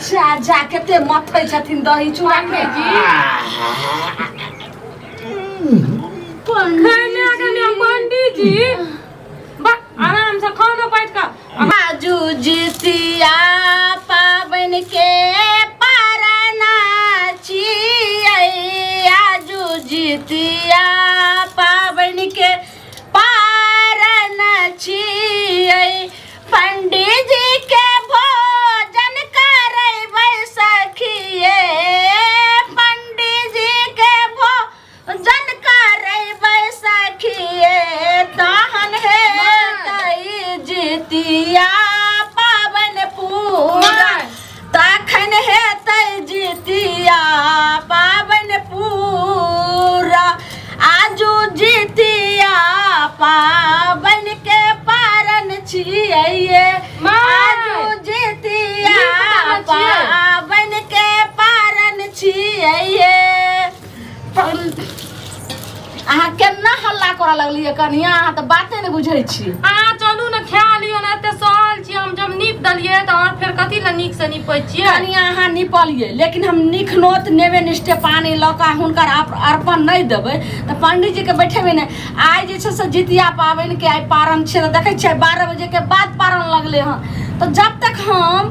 जा जा केते मथै छथिन दही चूड़ा के जी खाने पंडित जी आराम से खाना बैठ का आजू जितिया पावन के पारना छियै आजू जितिया पावन के पारना छियै पंडित जी के भोजन करैबै सखिए पंडित जी के भोजन करैबै सखिए तहन हे जितिया पावन पूरा तखन हेतै जितिया पावन पूरा आजू जितिया पावन के पारन छियै आजू जितिया पावन के पारन छियै अहाँ केना हल्ला करऽ लगलियै कनिया अहाँ तऽ बाते नहि बुझै छी अहाँ चलू ने खा लियो ने एते सहल छी हम जब नीप दलियै तऽ और फेर कथी लए नीक से नीपै छियै कनिया अहाँ नीपलियै लेकिन हम निखनोत नेबे निष्ठे पानी लऽ कऽ हुनकर अर्पण नहि देबै तऽ पंडित जी के बैठेबै ने आइ जे छै से जितिया पाबनि के आइ पारण छै तऽ देखै छियै 12 बजे के बाद पारण लगलै हँ तऽ जब तक हम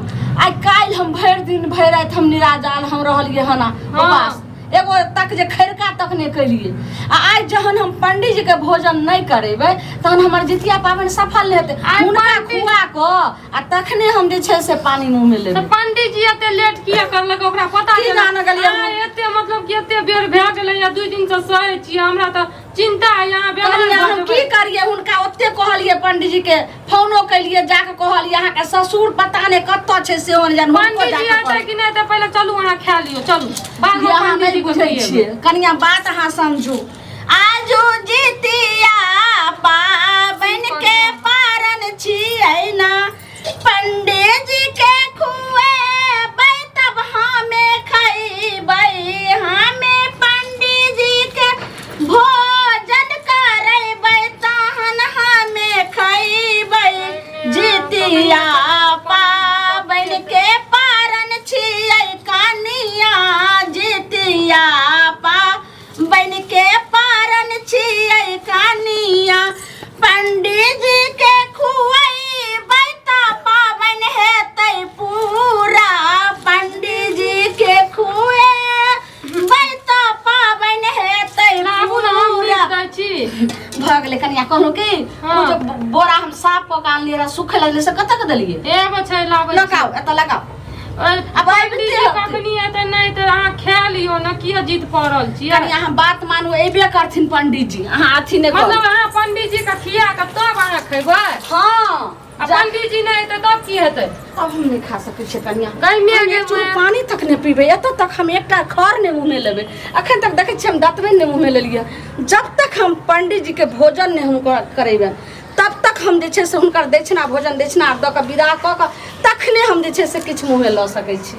आइ काल्हि हम भरि दिन भरि राति हम निराजाल हम रहलियै हन उपवास एगो तक जे खैरका तक नहीं कलिए आज जहन हम पंडित जी के भोजन नहीं करेबै तहन हमर जितिया पाबनि सफल नहीं हेतै हुनका खुआ को आ तखने हम जे छै से पानी मुंह में लेबै पंडित जी एते लेट किया करलक ओकरा पता की जान गेलियै एते मतलब कि एते बेर भए गेलै या 2 दिन से सहै छी हमरा तऽ चिंता है यहाँ बेमार हम की करिए हुनका ओते कहलिए पंडित जी के फोनो कलिए जाके कहलिए अहाँ के ससुर पता नहीं कत्तो छै से ओन जान पंडित जी आते कि नहीं त पहले चलू अहाँ खा लियो चलू बाद में पंडित जी बुझै छियै कनिया बात अहाँ समझू आजू जितिया पाबन के पारण छियै ना पंडित जी के खुएबै तब हमें खैबै हमें पंडित जी के भोजन करैबै तहन हमें खैबै जितिया पाबन के पारण छियै कनिया जितिया पाबन के पारण छियै कनिया पंडित जी के खुएबै तऽ पाबन हेतै पूरा पंडित जी के खुएबै तऽ पाबन हेतै पूरा भऽ गेलै कनिया कहलहुँ कि ओ जे बोरा हम साफ कऽ के आनलियै रहा सुखै लगलै से कतऽ के देलियै एगो छै लाबै लगाओ एतऽ लगाओ अब कखनी एतै नहीं तऽ अहाँ खा लियो न किया जिद पड़ल छी कनिया हम बात मानू एबे करथिन पंडित जी अहाँ अथी नहि मतलब अहाँ पंडित जी के खिया के तब अहाँ खैबै हाँ पंडित जी नहीं हेतै तब की हेतै अब हम नहीं खा सकै छियै कनिया गइमे गे पानी तक नहीं पीबै एतऽ तक हम एकटा खर नहीं मुँह में लेबै अखन तक देखै छियै हम दतबै नहीं मुँह में लेलियै जब तक हम पंडित जी के भोजन नहीं हुनकर करेबै तब तक हम जे छै से हुनकर दक्षिणा भोजन दक्षिणा दऽ कऽ विदा कऽ कऽ तखने हम जे छै से किछु मुँह में लऽ सकै छी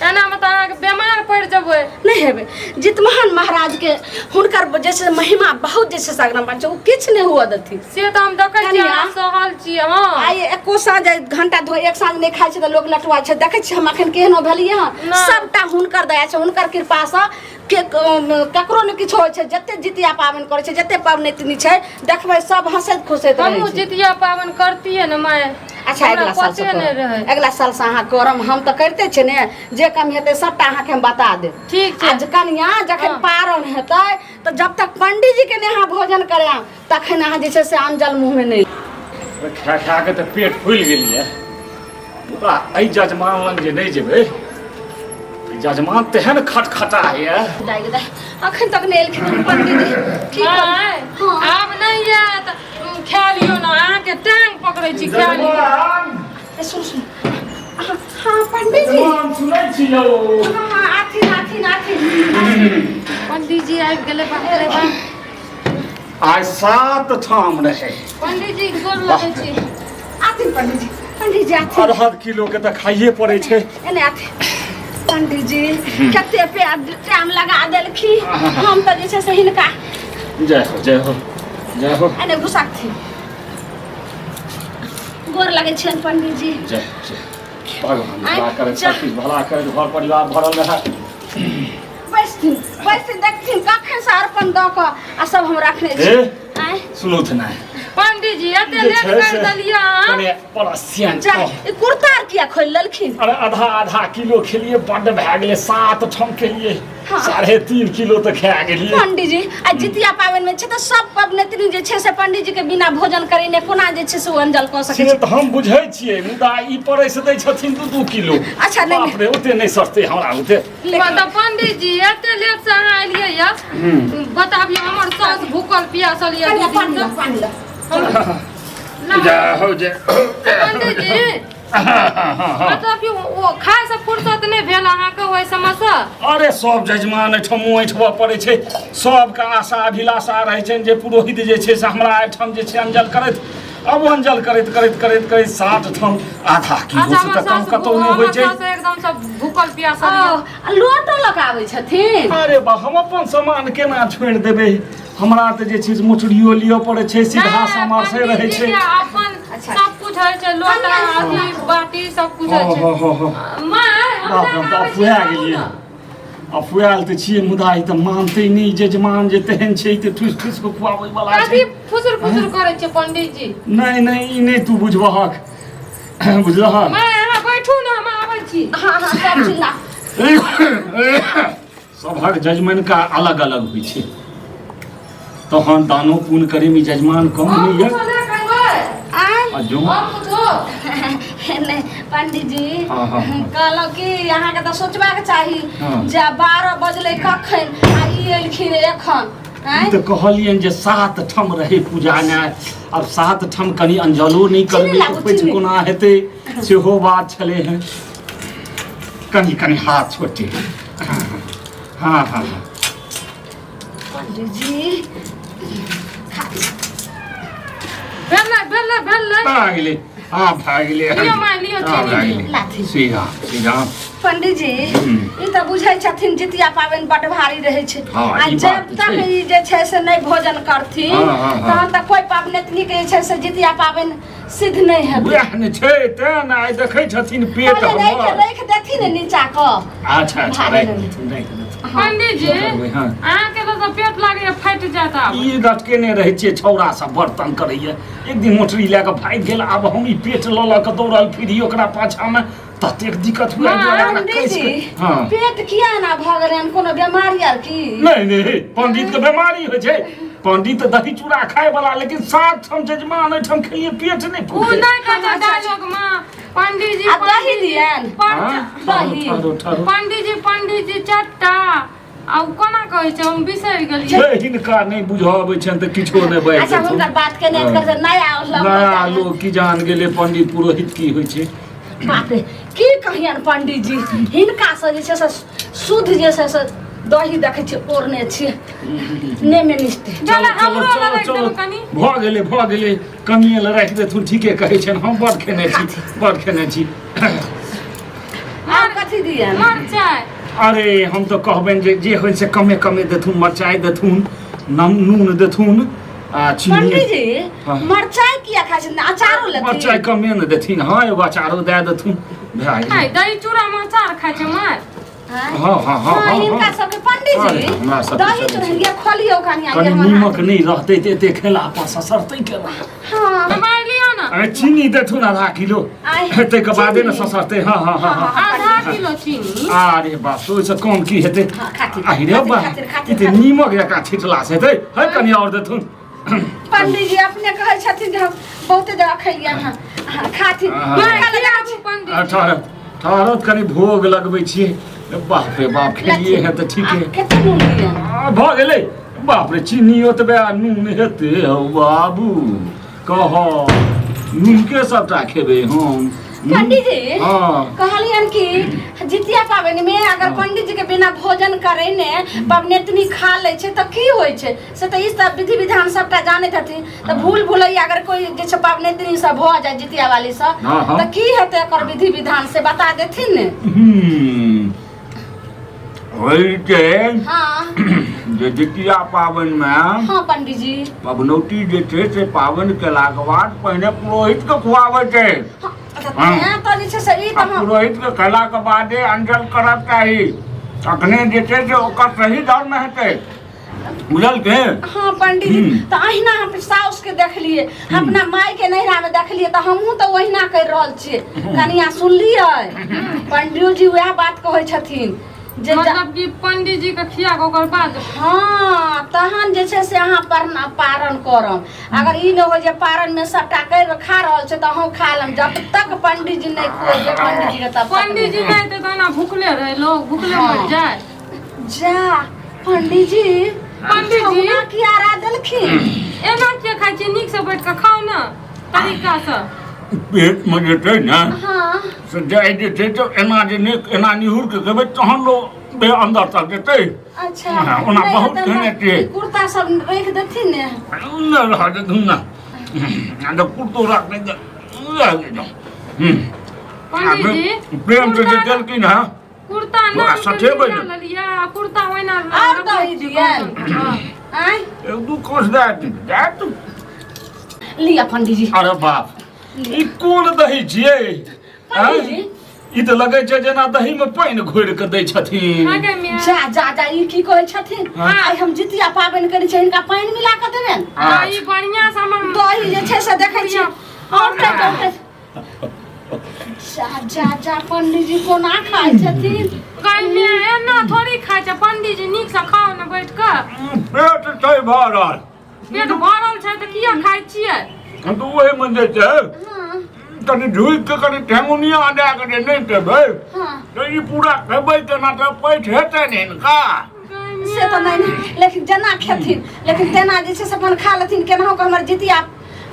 एना में अहाँके बीमार पड़ि जेबै नहीं हेबै जितमहन महाराज के हुनकर जैसे महिमा बहुत जैसे सगरम बन छै ओ किछु नहीं हुआ देथिन से तऽ हम देखै छी सहल छी हां आइ एको साँझ घंटा धो एक साँझ नहीं खाइ छै तऽ लोग लटवा छै देखै छी हम अखन केहनो भेलियै हँ सबटा हुनकर दया छै हुनकर कृपा सँ के ककरो ने किछु होइ छै जते जितिया पाबनि करै छै जते पबनैतिनी छै देखबै सब हंसैत खुशैत रहै छै हमहूँ जितिया पाबनि करतियै ने माय अच्छा अगला साल से अहाँ करम हम तऽ करिते छै ने जे कम हेतै सबटा अहाँके हम बता देब ठीक छै आज कनिया जखन पारण हेतै तऽ जब तक पंडित जी के ने अहाँ भोजन करायब तखन अहाँ जे छै से अन्न जल मुँह में नहीं खा खा के तऽ पेट फुलि गेलियै पूरा एहि जजमान लग जे नहीं जेबै जजमान तेहन खटखटाइए अखन तक नहीं एलखिन पंडित जी आब नहीं आयत खा लियो ना अहाँके टांग पकड़ै छी खा लियो सुन हाँ पंडित जी सुनै छी यौ हाँ आथिन पंडित जी आबि गेलै बाहर आज 7 ठाम रहे पंडित जी गोर लगै छी आथिन पंडित जी आथिन अरहर किलो के तऽ खाइए पड़ै छै एने आथिन पंडित जी कते पे टाइम लगा देलखी हम तो जे छै से हिनका जय हो एने घुसा थी गोर लगे छन पंडित जी जय भगवान भला करे, सब कुछ भला करे, घर परिवार भरल रहे। बैठथिन देखथिन कखन से अर्पण दऽ कऽ आ सब हम रखने छी। आय सुनू थ नहि पंडित जी एते लेट कर देलिया कने परसियन ई कुर्ता किया खोल लेलखिन? अरे आधा किलो खेलिए, बड्ड भए गेलै, 7 ठम खेलिए, 3.5 किलो तऽ खा गेलिए। पंडित जी आ जितिया पाबनि में छै तऽ सब पबनैतिनी जे छै से पंडित जी के बिना भोजन करेने कोना जे छै से ओ अंजल कऽ सकै छै? तऽ हम बुझै छियै, मुदा ई पड़ै से दै छथिन 2 किलो। अच्छा नहीं बाप रे, ओते नहीं सस्ते हमरा ओते। मतलब पंडित जी एते लेट से अहाँ एलियै या बताबियो हमर सास भूखल प्यासल या पानी ला जा हो जे पंडित जी मतलब कि वो खाए से फुर्सत नहीं भेल अहाँके ओहि समस्या? अरे सब जजमान एहिठाम ऐठबऽ पड़ै छै, सबके आशा अभिलाषा रहै छनि जे पुरोहित जे छै से हमरा एहिठाम जे छै अंजल करैत, अब अंजल करैत 7 ठम आधा किलो से तऽ कम कतौ नहि होइ छै। एकदम सब भूखल प्यासल लोटो लगाबै छथिन। अरे बा, हम अपन सामान केना छोड़ि देबै? हमरा तऽ जे छै मोटरियो लियो पड़ै छै, सीधा सामान से रहै छै। अपन सब कुछ है छै, लोटा अथी बाटी सब कुछ है छै। मां अफुआ गेलियै, अफुआल तऽ छियै, मुदा ई तऽ मानतै नहि जजमान जे तेहन छै तऽ ठुस ठुस के खुआबै वाला छै। अभी फुसुर करै छै पंडित जी। नहीं ई नहीं तू बुझबहक, बुझलहक? मां अहाँ बैठू ना, हम आबै छी। हां सब चिल्ला सभक जजमान का अलग अलग होइ छै, तहन दानो पुण्य करे में जजमान कम नहीं है। जो पंडित जी कहलौ कि अहाँ के तऽ सोचबाक चाही जे 12 बजले कखन आ ई एलखिन एखन। तो कहलियन जे 7 ठम रहे पूजा ने, अब 7 ठम कनी अंजलो नहीं करबे तो पैछ कोना हेते, सेहो बात छले हैं। कनी हाथ छोटे। हाँ पंडित जी भेलै भागले, हाँ भागले, लियो सीधा पंडित जी ई तऽ बुझै छथिन जितिया पाबनि बड्ड भारी रहै छै, आ ई जब बात तक छै। ई जे छै से नहि भोजन करथिन तहन तक कोई पबनैतिनी के जे छै से जितिया पाबनि सिद्ध नहीं हेतै। वएह ने छै, तें ने आइ देखै छथिन पेट हमर। राखि देथिन नीचा क। अच्छा राखि पंडित जी अहाँ के तो पेट लागे फाटि जात। ई लटकेने रहै छियै, छौड़ा सब बर्तन करैया, एक दिन मोटरी लए कऽ भागि गेल, आब हम ई पेट लऽ कऽ दौड़ल फिरी ओकरा पाछा में, ततेक दिक्कत हुआ। पेट किया ना भऽ गेलैन, कोनो बीमारी आर की? नहीं पंडित के बीमारी होइ छै, पंडित दही चूड़ा खाए वाला, लेकिन 7 ठम जजमान एहिठाम खेलिए पेट नहीं ओ फूटे। नहीं कहता डायलॉग मां पंडित जी दही दियन दही पंडित जी चट्टा आ कोना कहै छै, हम बिसरि गेलियै। हिनका नहीं बुझाबै छन त किछो नहीं बाजि। अच्छा हुनकर बात के नहीं कर नया लोग की जान गेले पंडित पुरोहित की होइ छै। बाप रे की कहियन पंडित जी, हिनका से जे छै से शुद्ध जे छै से दही देखै छी ओरने छी नेमे निष्ठे। चलो भऽ गेलै कनिए ल राखि देथुन, ठीके कहै छन, हम बड़ खेने छी। और कथी दियन? मरचाइ। अरे हम तो कहबेन जे होइ से कमे देथुन, मरचाइ देथुन, नून देथुन, चीनी। पंडित जी मरचाइ किया खाइ छथिन? अचारो लेथिन? मरचाइ कमे न देथिन, हाँ एगो अचारो दे देथुन, भए गेलै। दही चूड़ा में अचार खाइ छै मार? हाँ इनका सबके पंडित जी दही चूड़ा खोलियो कनी नीमक नहीं रहते तो एते खेला पर ससरतै केना? हाँ हमार लियो ना। अरे चीनी देथुन आधा किलो, हेतै के बादे न ससरतै। हाँ आधा किलो चीनी। अरे बाप ओइ से कम की हेतै? अरे बा एते नीमक एका छिटला से हेतै, है कनी और देथुन। पंडित जी अपने कहै छथिन जे हम बहुते जगह खैलियन हन, खाथिन। ठहरत कनी भोग लगबै छियै। बाप रे बाप खेलिए है तो ठीक है। कते नून दियन? भऽ गेलै, बाप रे चीनी ओतबे नून हेतै हौ बाबू, कह नून के सबटा खेबै हम। पंडित जी कहलियन कि जितिया पाबनि में अगर पंडित जी के बिना भोजन करे ने पबनैतिनी खा ले छै त की होइ छै से त ई सब विधि विधान सबटा जानैत हथिन। त भूल भुलैया अगर कोई जे छै पबनैतिनी सब भ जाय जितिया वाली सब त की हेतै एकर विधि विधान से बता देथिन ने? होइ छै हाँ जे जितिया पाबनि में हाँ पंडित जी पबनौती जे छै से पाबनि केलाक बाद पहिने पुरोहित के खुआबै छै। यहाँ तो जे छै से ई त हम पुरोहित के कला के बादे अंजल करब चाही तखने जे छै से ओकर सही धर्म हेतै बुझल के हाँ पंडित जी तो अहिना हम साउस के देखलिए अपना माई के नैहरा में देखलिए तो हमहू तो वहिना कर रहल छिए कनिया सुनलिए पंडित जी वह बात कहै छथिन जे मतलब कि पंडित जी के खिया के ओकर बाद हाँ तहन जे छै से अहाँ पारण करम अगर ई न हो जे पारण में सबटा कर खा रहल छै त हम खा लेम जब तक पंडित जी नहीं खोजे पंडित जी के तब पंडित जी नहीं तो ना भूखले रहे लोग भूखले मर जाए जा पंडित जी कियारा देलखिन एना के खाइ छी नीक से बैठ के खाओ ना तरीका से पेट में जे छै ना हाँ से जाय जे छै तो एना जे एना निहुर के खेबै तहन लो बे अंदर तक जेतै अच्छा ओना बहुत कहने छियै कुर्ता सब रख देथिन ने न रह दे दुना अंदर कुर्तो रख दे पंडित जी प्रेम से जे देलखिन हां कुर्ता ना सठेबै लिया कुर्ता ओइना और दही दियन आय एक दू कोस दैट लिया पंडित जी अरे बाप ई कोन दही छियै पंडित जी ई त लगै छै जेना दही में पानि घोरि के दै छथिन आगे में जा जा जा ई की कहै छथिन आइ हम जितिया पाबनि करै छै इनका पानि मिला के देबेन दही बढ़िया से हमर दही जे छै से देखै छी और जा जा जा पंडित जी कोना खाइ छथिन गाय में एना थोड़ी खाइ छै पंडित जी नीक से खाओ ना बैठ के पेट छै भरल पेट भरल छै त किया खाइ छियै हम तो वही मन जे छै कनी झुइ के कनी ठेंगुनिया दे के जे नहीं देबै तो ई पूरा खेबै केना त पैठ हेतै ने इनका से तो नहीं लेकिन जना खेथिन लेकिन तेना जे छै से अपन खा लेथिन केनाहु के हमर जितिया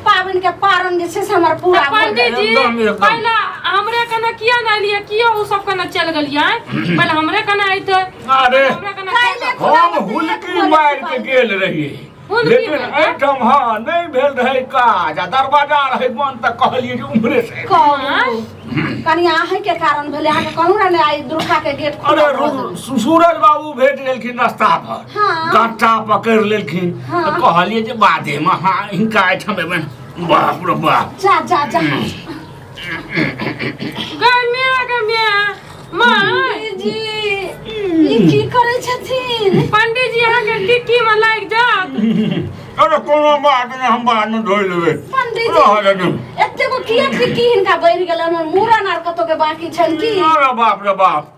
पाबनि के पारण जे छै से हमर पूरा पंडित जी पहले हमरे कने किया ना लिए कियो उ सब कने चल गेलियै पहले हमरे कने आइते अरे हमरे कने हम हुलकी मार के गेल रहिए लेकिन एठम हाँ नहीं भेल रहे काज आ दरवाजा रहे बंद त कहलिए जे उम्हरे से कनी आहे के कारण भेले अहाँ के कहू ना ने आई दुर्गा के गेट अरे सूरज बाबू भेट गेलखिन रास्ता पर गट्टा पकड़ लेलखिन त कहलिए जे बादे में हाँ हिनका एठम एबे बाप रे बाप जा जा जा गमिया माय जी ई की करे छथिन पंडित जी अहाँ के टिक्की में लाग जात अरे कोनो बात नहीं हम बाद में धोइ लेबै पंडित जी एते को किया टिक्की हिनका बढ़ गेलन मूरन आर कतो के बाकी छन की अरे बाप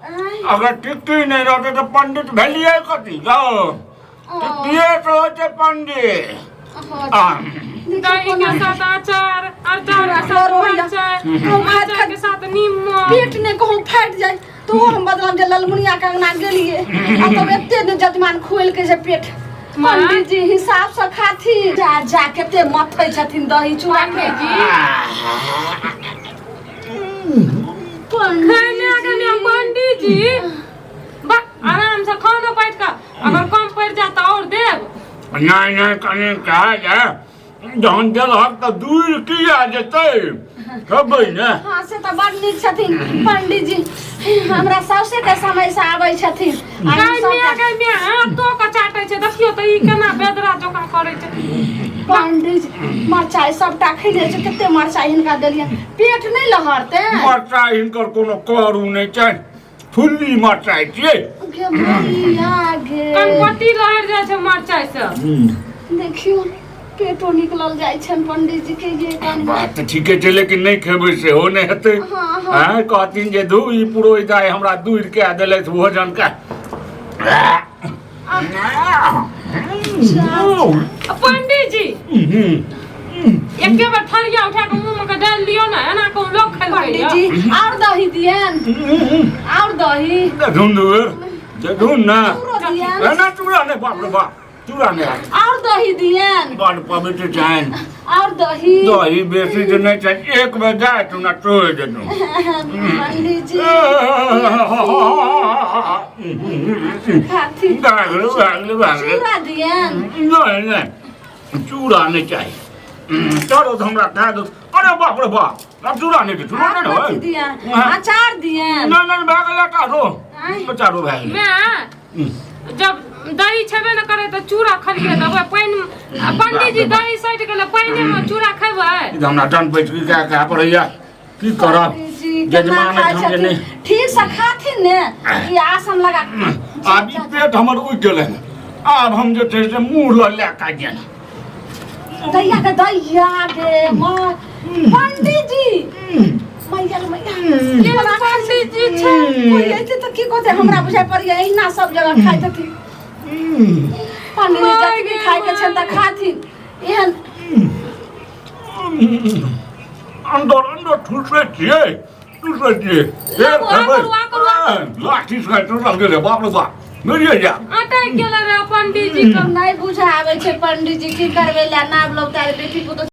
अगर टिक्की नहीं रहते तो पंडित भेलिए कथी जाओ टिक्कीए तो होते पंडित दही के साथ अचार के साथ मरचाई के साथ नींबू पेट ने कहूं फट जाए तो हम बदलम जे ललमुनिया के अंगना गेलिए आ तो एते ने जजमान खोल के जे पेट पंडित जी हिसाब से खाथी जा जा केते मथै छथिन दही चूड़ा के जी पंडित जी आराम से खाना बैठ का अगर कम पड़ जाता और देव नहीं कहीं कहा जाए जहन देलहक तो दूर किया जेतै खबै ने हां से तो बड़ नीक छथिन पंडित जी हमरा सबसे के समय से आबै छथिन गमिया हाथ तो का चाटै छै देखियो त ई केना बेदरा जोका करै छै पंडित जी मरचाई सबटा खैले छै कते मरचाई हिनका देलियन पेट नहीं लहरते मरचाई हिनकर कोनो करू नहीं छै फुल्ली मरचाई छियै के भैया गे कनपट्टी लहर जाय छै मरचाई से देखियो पेटो निकलल जाय छन पंडित जी के ये कान बात तो ठीके छै लेकिन नहीं खेबै से हो नहीं हेतै हां कहथिन जे धू ई पुरोहित दाय हमरा दूर के देलैथ भोजन का पंडित जी एके बार थरिया उठा के मुंह में के डाल दियो ना एना को लोग खाइ पंडित जी और दही दियन और दही धुन ना ना चूड़ा नहीं बाप रे बाप चूड़ा नहीं और दही दियन बड़ पवित्र छैन और दही बेसी जे नहीं छैन एक बेर जाय तू ना तोड़ देनु पंडित जी खाती भागले चूड़ा दियन नहीं चूड़ा नहीं चाहिए चलो हमरा खा दो अरे बाप रे बाप अब चूड़ा नहीं चूड़ा नहीं हो दियन अचार दियन नहीं भागले का दो अचारो भाग मैं जब दही छेबे न करे तो चूड़ा खलिए तब पानी पंडित जी दही सट गेले पानी में चूड़ा खेबै हमरा डन बैठ के क्या पड़ैया की करब जजमान हम ने ठीक से खाथिन ने कि आसन लगा आब ई पेट हमर उठि गेलै आब हम जे छै से मुँह लऽ के गेल दैया गे माँ पंडित जी मैया मैया पंडित जी छै कोई ऐसे तो की कहते हमरा बुझाइ पड़िए एहिना सब जगह खाइत हथिन पंडित जी जतबी खाइके छनि तऽ खाथिन एहन अंदर ठुसै छियै लाठी से टूटल गेलै बाप रे बाप मेरिए जा अटक गेल रे पंडित जी नहीं बुझा आबै छै पंडित जी की करबै ला नाम लोग तार बेटी को